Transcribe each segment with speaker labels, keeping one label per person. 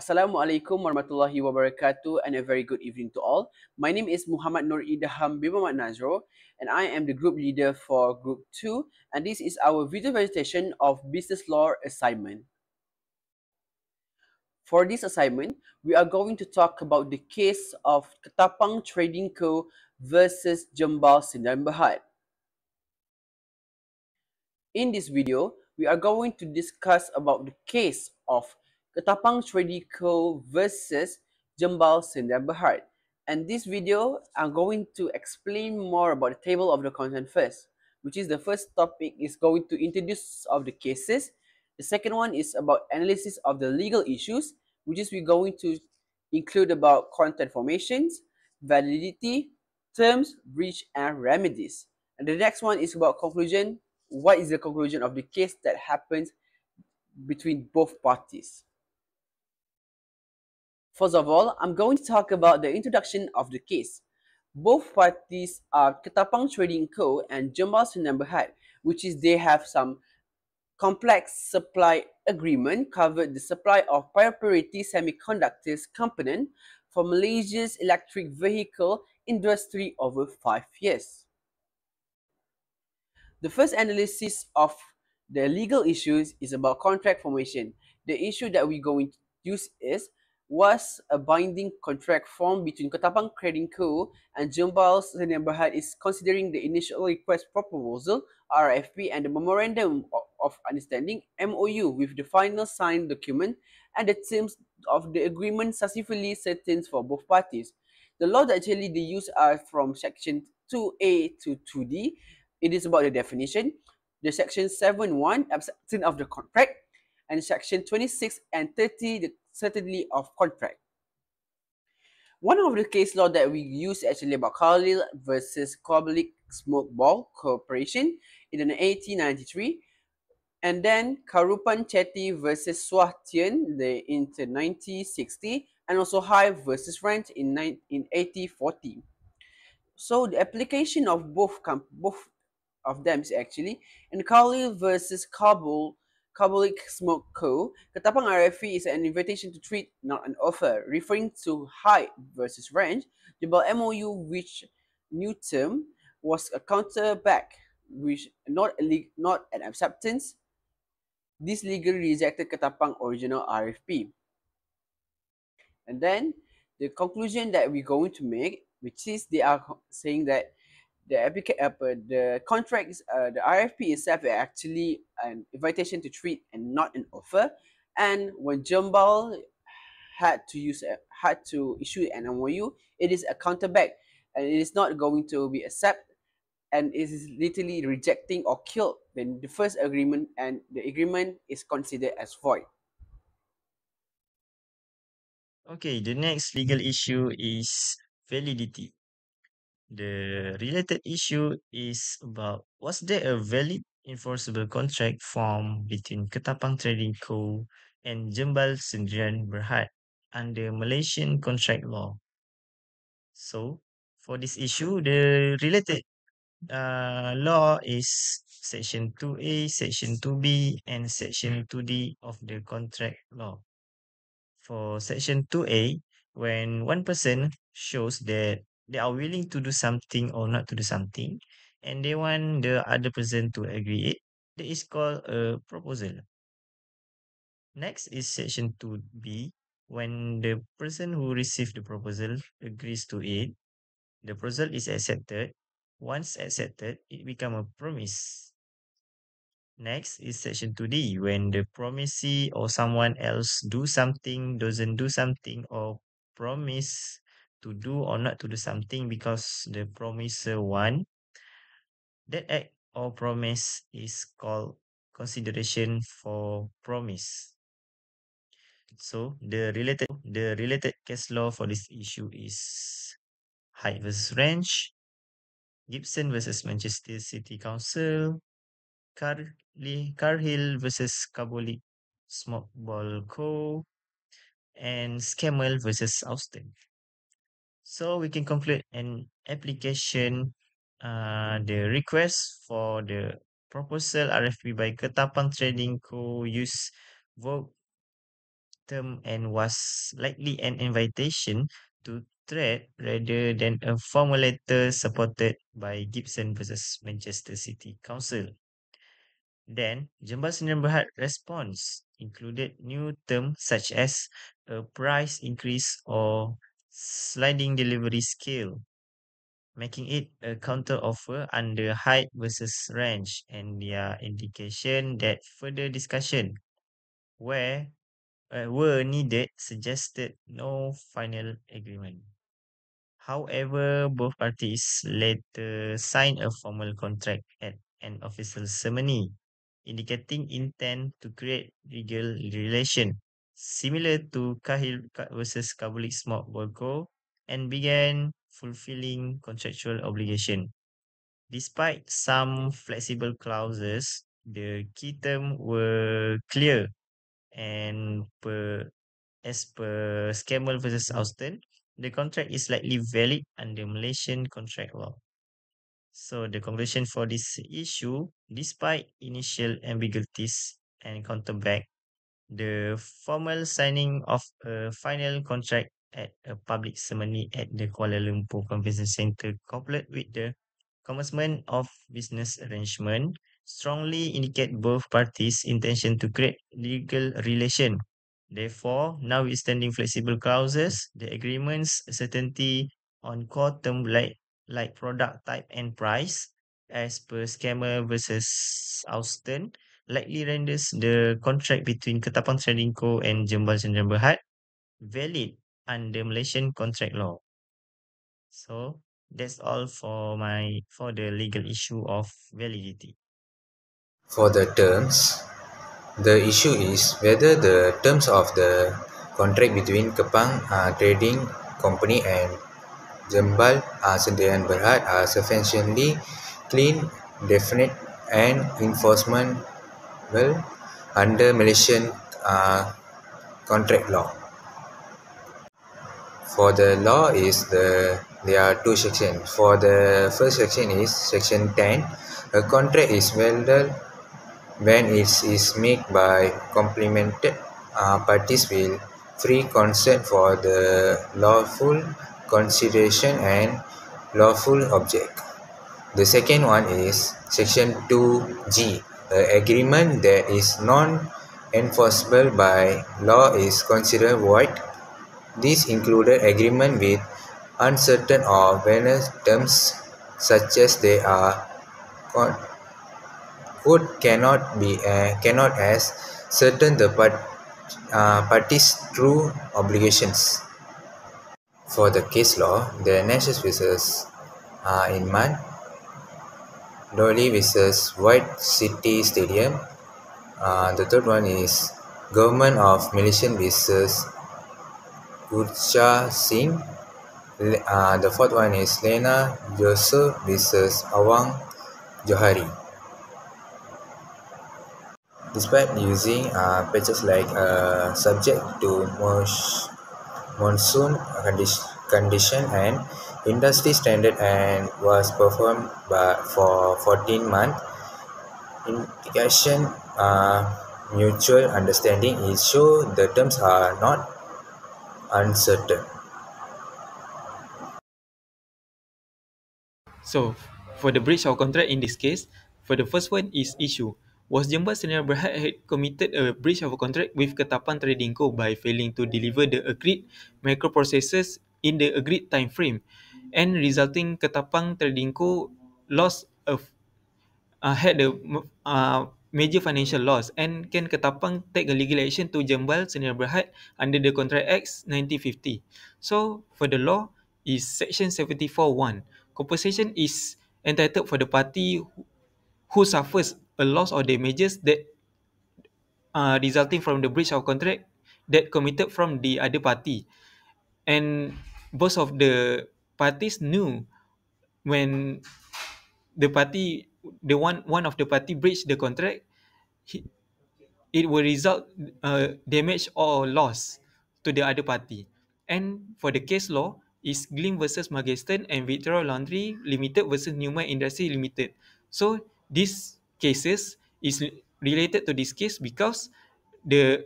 Speaker 1: Assalamualaikum warahmatullahi wabarakatuh and a very good evening to all. My name is Muhammad Nur Idham bin Muhammad Nazro and I am the group leader for Group 2 and this is our video presentation of Business Law assignment. For this assignment, we are going to talk about the case of Ketapang Trading Co. versus Jembal Sdn Bhd. In this video, we are going to discuss about the case of Ketapang Trading Co. versus Jembal Sdn Bhd. And this video, I'm going to explain more about the table of the content first, which is the first topic is going to introduce of the cases. The second one is about analysis of the legal issues, which is we're going to include about content formations, validity, terms, breach, and remedies. And the next one is about conclusion. What is the conclusion of the case that happens between both parties? First of all, I'm going to talk about the introduction of the case. Both parties are Ketapang Trading Co. and Jembal Sdn Bhd, which is they have some complex supply agreement covered the supply of priority semiconductors component for Malaysia's electric vehicle industry over 5 years. The first analysis of the legal issues is about contract formation. The issue that we're going to use is, was a binding contract formed between Ketapang Trading Co. and Jembal Sdn Bhd is considering the initial request for proposal RFP and the memorandum of understanding MOU with the final signed document and the terms of the agreement successfully certain for both parties. The law that actually they use are from section 2A to 2D. It is about the definition, the section 7.1 acceptance of the contract, and section 26 and 30 the certainty of contract. One of the case law that we use actually about Khalil versus Kobalik Smoke Ball Corporation in 1893, and then Karupan Chetty versus Swatien in 1960, and also Hive versus Rent in 1840. So the application of both of them is actually in Khalil versus Kabulik Smoke Co. Ketapang RFE is an invitation to treat, not an offer, referring to height versus range. The MOU, which new term was a counterback, which not an acceptance. This legally rejected Ketapang original RFP. And then the conclusion that we're going to make, which is they are saying that the contract is the RFP itself is actually an invitation to treat and not an offer. And when Jembal had to issue an MOU, it is a counterback, and it is not going to be accepted, and it is literally rejecting or killed then the first agreement, and the agreement is considered as void.
Speaker 2: Okay, the next legal issue is validity. The related issue is about, was there a valid enforceable contract formed between Ketapang Trading Co. and Jembal Sdn Bhd under Malaysian contract law? So, for this issue, the related law is Section 2A, Section 2B, and Section 2D of the contract law. For Section 2A, when one person shows that they are willing to do something or not to do something, and they want the other person to agree it, that is called a proposal. Next is Section 2B, when the person who received the proposal agrees to it, the proposal is accepted. Once accepted, it become a promise. Next is Section 2D, when the promisee or someone else do something, doesn't do something, or promise to do or not to do something because the promiser want. That act or promise is called consideration for promise. So the related case law for this issue is Hyde versus Ranch, Gibson versus Manchester City Council, Carhill versus Kabolik Smokeball Co. and Scammell versus Austin. So we can conclude an application, the request for the proposal RFP by Ketapang Trading Co. use vote term and was likely an invitation to trade rather than a formal letter supported by Gibson versus Manchester City Council. Then, Jembal Sdn Bhd response included new terms such as a price increase or sliding delivery scale, making it a counter-offer under height versus range, and their indication that further discussion where were needed suggested no final agreement. However, both parties later signed a formal contract at an official ceremony, indicating intent to create legal relation similar to Kahil versus Kabulik Smart Borgo and began fulfilling contractual obligation. Despite some flexible clauses, the key terms were clear and as per Scammell versus Austin, the contract is likely valid under Malaysian contract law. So the conclusion for this issue, despite initial ambiguities and counterback, the formal signing of a final contract at a public ceremony at the Kuala Lumpur Convention Centre, coupled with the commencement of business arrangement, strongly indicate both parties' intention to create legal relation. Therefore, notwithstanding flexible clauses, the agreement's certainty on core term like product type and price, as per Scammer versus Austin, likely renders the contract between Ketapang Trading Co. and Jembal Chandra Berhad valid under Malaysian contract law. So that's all for the legal issue of validity.
Speaker 3: For the terms, the issue is whether the terms of the contract between Kepang Trading Company and Jembal Sdn Berhad are sufficiently clean, definite, and enforceable under Malaysian contract law. For the law there are two sections. For the first section is section 10. A contract is valid when it is made by complemented parties with free consent for the lawful consideration and lawful object. The second one is section 2G. An agreement that is non-enforceable by law is considered void. This included agreement with uncertain or vague terms such as they are cannot as certain the parties' true obligations. For the case law, the Nations versus Inman, Dolly versus White City Stadium. The third one is Government of Malaysian versus Gurcha Singh. The fourth one is Lena Joseph versus Awang Johari. Despite using patches like subject to monsoon condition and industry standard and was performed for 14 months, indication mutual understanding is show the terms are not uncertain.
Speaker 4: So, for the breach of contract in this case, for the first one is issue. Was Jembal Sdn Berhad had committed a breach of a contract with Ketapang Trading Co. by failing to deliver the agreed microprocessors in the agreed time frame, and resulting Ketapang Trading Co. loss of had a major financial loss, and can Ketapang take a legal action to Jembal Sdn Berhad under the Contract Acts 1950. So for the law is section 74(1). Compensation is entitled for the party who suffers a loss or damages that resulting from the breach of contract that committed from the other party, and both of the parties knew when one of the party breached the contract, it will result damage or loss to the other party. And for the case law is Glim versus Magestan and Victoria Laundry Limited versus Newman Industry Limited. So these cases is related to this case because the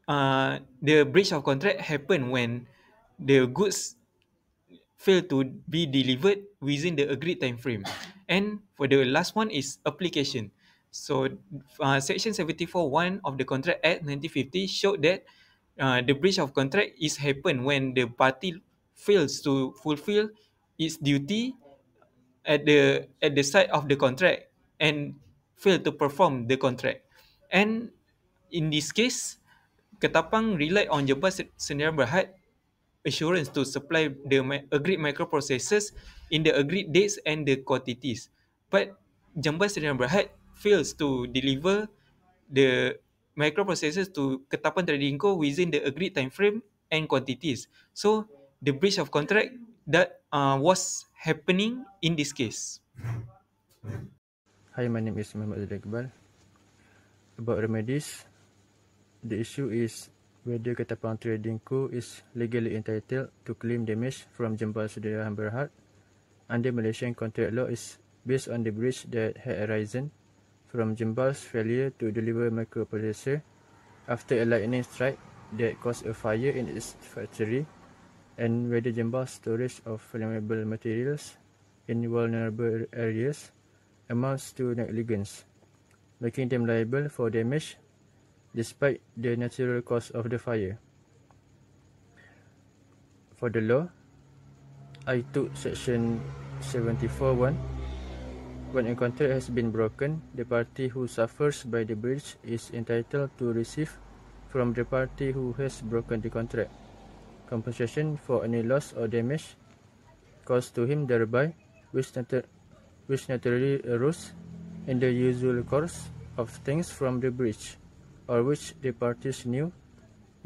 Speaker 4: the breach of contract happened when the goods fail to be delivered within the agreed time frame. And for the last one is application. So Section 74(1) of the Contract Act 1950 showed that the breach of contract is happen when the party fails to fulfill its duty at the side of the contract and fail to perform the contract. And in this case, Ketapang relied on Jabal Sdn Bhd assurance to supply the agreed microprocessors in the agreed dates and the quantities. But Jambal Sdn Bhd fails to deliver the microprocessors to Ketapang Trading Co within the agreed time frame and quantities. So the breach of contract that was happening in this case.
Speaker 5: Hi, my name is Muhammad Azhar Iqbal. About remedies, the issue is whether Ketapang Trading Co. is legally entitled to claim damage from Jambal Sdn Bhd under Malaysian contract law is based on the breach that had arisen from Jambal's failure to deliver microprocessor after a lightning strike that caused a fire in its factory, and whether Jambal's storage of flammable materials in vulnerable areas amounts to negligence, making them liable for damage despite the natural cause of the fire. For the law, I took Section 74(1). When a contract has been broken, the party who suffers by the breach is entitled to receive from the party who has broken the contract compensation for any loss or damage caused to him thereby, which naturally arose in the usual course of things from the breach, or which the parties knew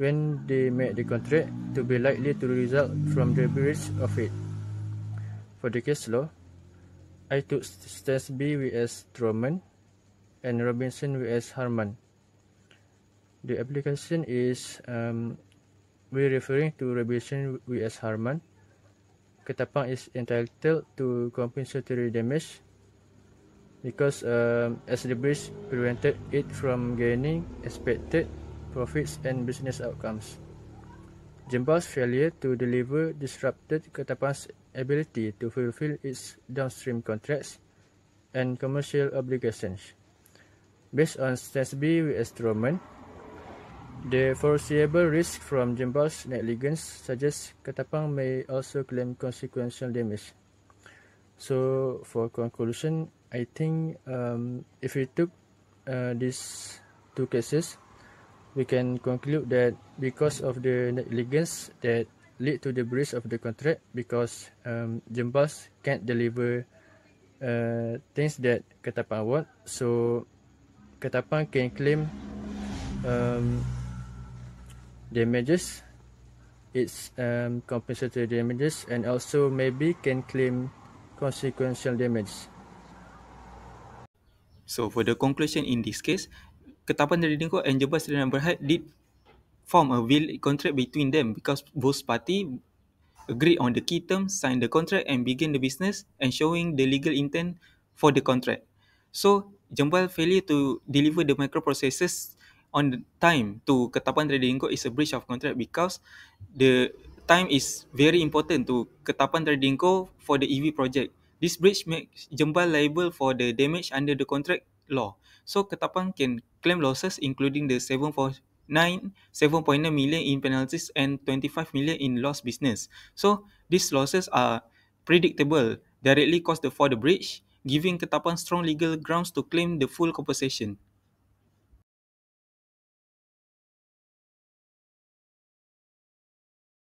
Speaker 5: when they made the contract to be likely to result from the breach of it. For the case law, I took Stansby vs. Truman and Robinson vs. Harman. The application is we're referring to Robinson vs. Harman. Ketapang is entitled to compensatory damage because as the breach prevented it from gaining expected profits and business outcomes. Jambal's failure to deliver disrupted Ketapang's ability to fulfill its downstream contracts and commercial obligations. Based on Stansby vs. Truman, the foreseeable risk from Jambal's negligence suggests Ketapang may also claim consequential damage. So, for conclusion, I think if we took these two cases, we can conclude that because of the negligence that lead to the breach of the contract, because Jambals can't deliver things that Ketapang want, so Ketapang can claim damages, its compensatory damages, and also maybe can claim consequential damage.
Speaker 4: So for the conclusion in this case, Ketapang Trading Co and Jambal Sdn Bhd did form a valid contract between them because both parties agreed on the key terms, signed the contract and began the business and showing the legal intent for the contract. So Jambal failure to deliver the microprocessors on the time to Ketapang Trading Co is a breach of contract because the time is very important to Ketapang Trading Co for the EV project. This breach makes Jambal liable for the damage under the contract law. So Ketapang can claim losses including the 7.9 million in penalties and 25 million in lost business. So these losses are predictable, directly caused for the breach, giving Ketapang strong legal grounds to claim the full compensation.